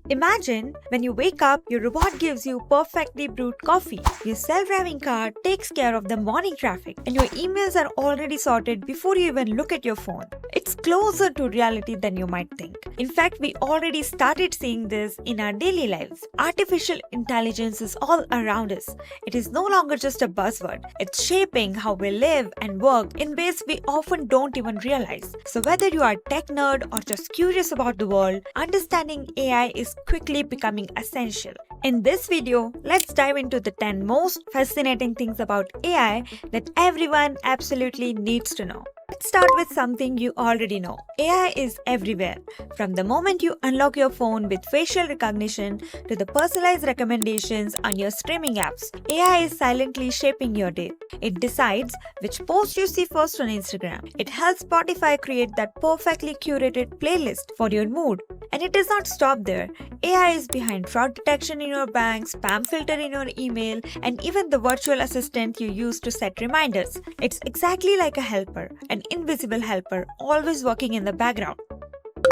Imagine when you wake up, your robot gives you perfectly brewed coffee, your self-driving car takes care of the morning traffic, and your emails are already sorted before you even look at your phone. It's closer to reality than you might think. In fact, we already started seeing this in our daily lives. Artificial intelligence is all around us. It is no longer just a buzzword. It's shaping how we live and work in ways we often don't even realize. So whether you are a tech nerd or just curious about the world, understanding AI is quickly becoming essential. In this video, let's dive into the 10 most fascinating things about AI that everyone absolutely needs to know. Let's start with something you already know. AI is everywhere. From the moment you unlock your phone with facial recognition to the personalized recommendations on your streaming apps, AI is silently shaping your day. It decides which post you see first on Instagram. It helps Spotify create that perfectly curated playlist for your mood. And it does not stop there. AI is behind fraud detection in your bank, spam filter in your email, and even the virtual assistant you use to set reminders. It's exactly like a helper, an invisible helper, always working in the background.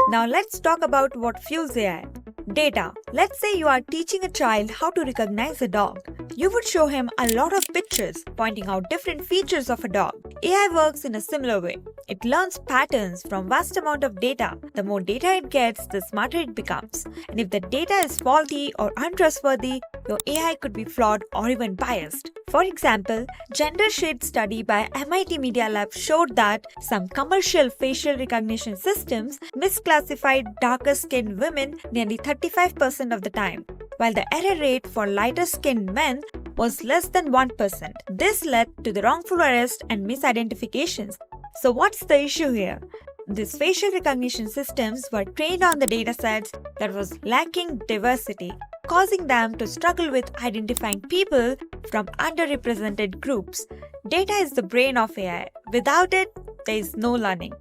Now let's talk about what fuels AI. Data. Let's say you are teaching a child how to recognize a dog. You would show him a lot of pictures pointing out different features of a dog. AI works in a similar way. It learns patterns from vast amount of data. The more data it gets, the smarter it becomes. And if the data is faulty or untrustworthy, your AI could be flawed or even biased. For example, gender shade study by MIT Media Lab showed that some commercial facial recognition systems misclassified darker-skinned women nearly 35% of the time, while the error rate for lighter-skinned men was less than 1%. This led to the wrongful arrest and misidentifications. So what's the issue here? These facial recognition systems were trained on the datasets that was lacking diversity, causing them to struggle with identifying people from underrepresented groups. Data is the brain of AI. Without it, there is no learning.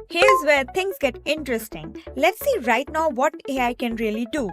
Here's where things get interesting. Let's see right now what AI can really do.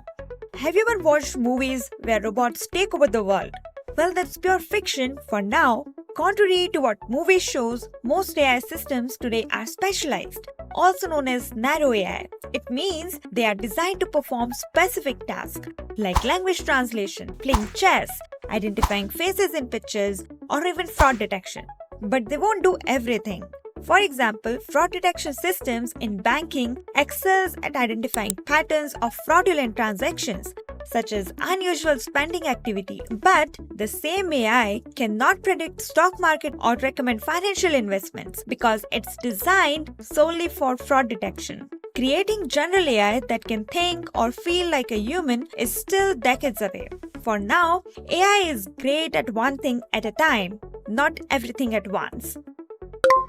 Have you ever watched movies where robots take over the world? Well, that's pure fiction for now. Contrary to what movies shows, most AI systems today are specialized, also known as narrow AI. It means they are designed to perform specific tasks like language translation, playing chess, identifying faces in pictures, or even fraud detection. But they won't do everything. For example, fraud detection systems in banking excels at identifying patterns of fraudulent transactions, such as unusual spending activity. But the same AI cannot predict stock market or recommend financial investments because it's designed solely for fraud detection. Creating general AI that can think or feel like a human is still decades away. For now, AI is great at one thing at a time, not everything at once.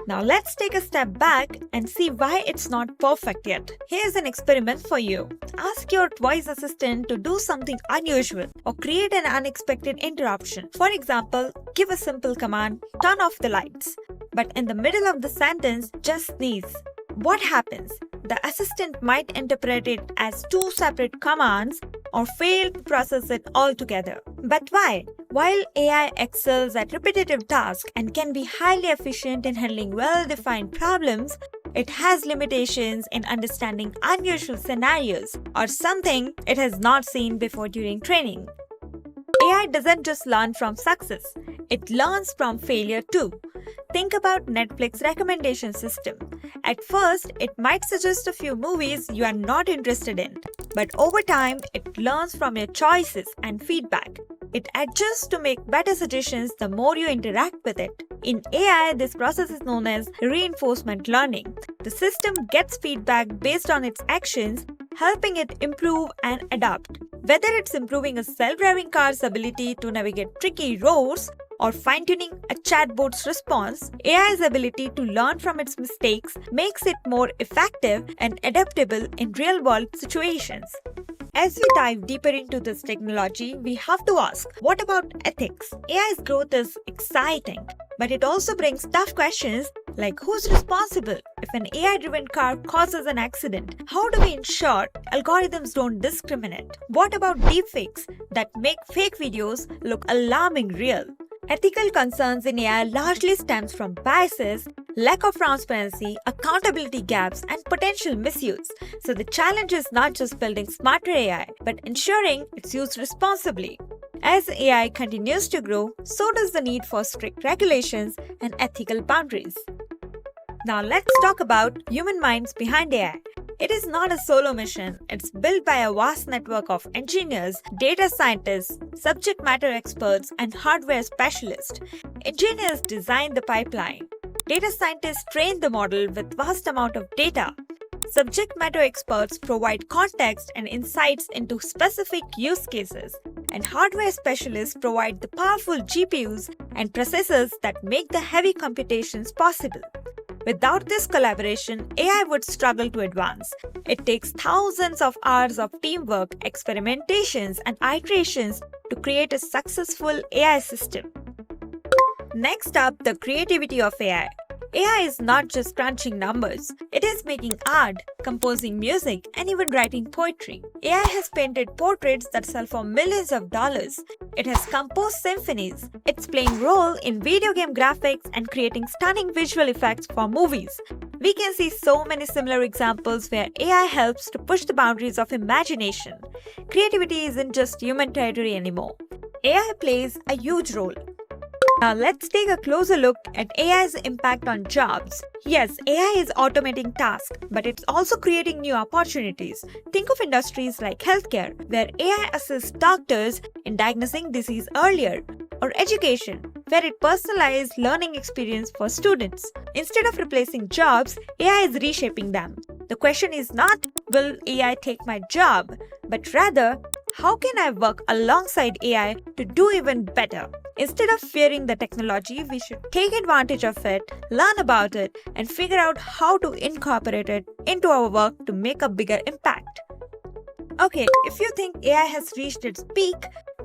Now let's take a step back and see why it's not perfect yet. Here's an experiment for you. Ask your voice assistant to do something unusual or create an unexpected interruption. For example, give a simple command, turn off the lights. But in the middle of the sentence, just sneeze. What happens? The assistant might interpret it as two separate commands or fail to process it altogether. But why? While AI excels at repetitive tasks and can be highly efficient in handling well-defined problems, it has limitations in understanding unusual scenarios or something it has not seen before during training. AI doesn't just learn from success, it learns from failure too. Think about Netflix recommendation system. At first, it might suggest a few movies you are not interested in, but over time, it learns from your choices and feedback. It adjusts to make better suggestions the more you interact with it. In AI, this process is known as reinforcement learning. The system gets feedback based on its actions, helping it improve and adapt. Whether it's improving a self-driving car's ability to navigate tricky roads or fine-tuning a chatbot's response, AI's ability to learn from its mistakes makes it more effective and adaptable in real-world situations. As we dive deeper into this technology, we have to ask, what about ethics? AI's growth is exciting, but it also brings tough questions like who's responsible if an AI-driven car causes an accident? How do we ensure algorithms don't discriminate? What about deepfakes that make fake videos look alarming real? Ethical concerns in AI largely stems from biases lack of transparency, accountability gaps, and potential misuse. So the challenge is not just building smarter AI, but ensuring it's used responsibly. As AI continues to grow, so does the need for strict regulations and ethical boundaries. Now let's talk about human minds behind AI. It is not a solo mission, it's built by a vast network of engineers, data scientists, subject matter experts, and hardware specialists. Engineers design the pipeline. Data scientists train the model with vast amount of data. Subject matter experts provide context and insights into specific use cases, and hardware specialists provide the powerful GPUs and processors that make the heavy computations possible. Without this collaboration, AI would struggle to advance. It takes thousands of hours of teamwork, experimentations, and iterations to create a successful AI system. Next up, the creativity of AI. AI is not just crunching numbers, it is making art, composing music, and even writing poetry. AI has painted portraits that sell for millions of dollars. It has composed symphonies. It's playing role in video game graphics and creating stunning visual effects for movies. We can see so many similar examples where AI helps to push the boundaries of imagination. Creativity isn't just human territory anymore. AI plays a huge role. Now let's take a closer look at AI's impact on jobs. Yes, AI is automating tasks, but it's also creating new opportunities. Think of industries like healthcare, where AI assists doctors in diagnosing disease earlier, or education, where it personalizes learning experience for students. Instead of replacing jobs, AI is reshaping them. The question is not, will AI take my job, but rather, how can I work alongside AI to do even better? Instead of fearing the technology, we should take advantage of it, learn about it, and figure out how to incorporate it into our work to make a bigger impact. Okay, if you think AI has reached its peak,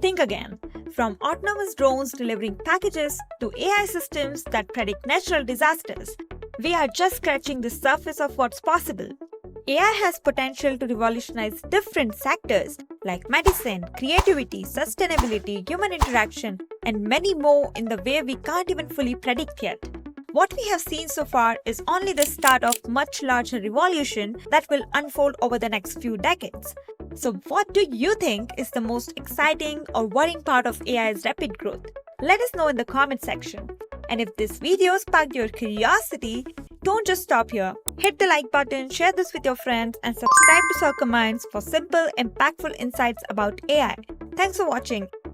think again. From autonomous drones delivering packages to AI systems that predict natural disasters, we are just scratching the surface of what's possible. AI has potential to revolutionize different sectors like medicine, creativity, sustainability, human interaction, and many more in the way we can't even fully predict yet. What we have seen so far is only the start of much larger revolution that will unfold over the next few decades. So what do you think is the most exciting or worrying part of AI's rapid growth? Let us know in the comment section. And if this video sparked your curiosity, don't just stop here. Hit the like button, share this with your friends, and subscribe to Circle Minds for simple, impactful insights about AI. Thanks for watching.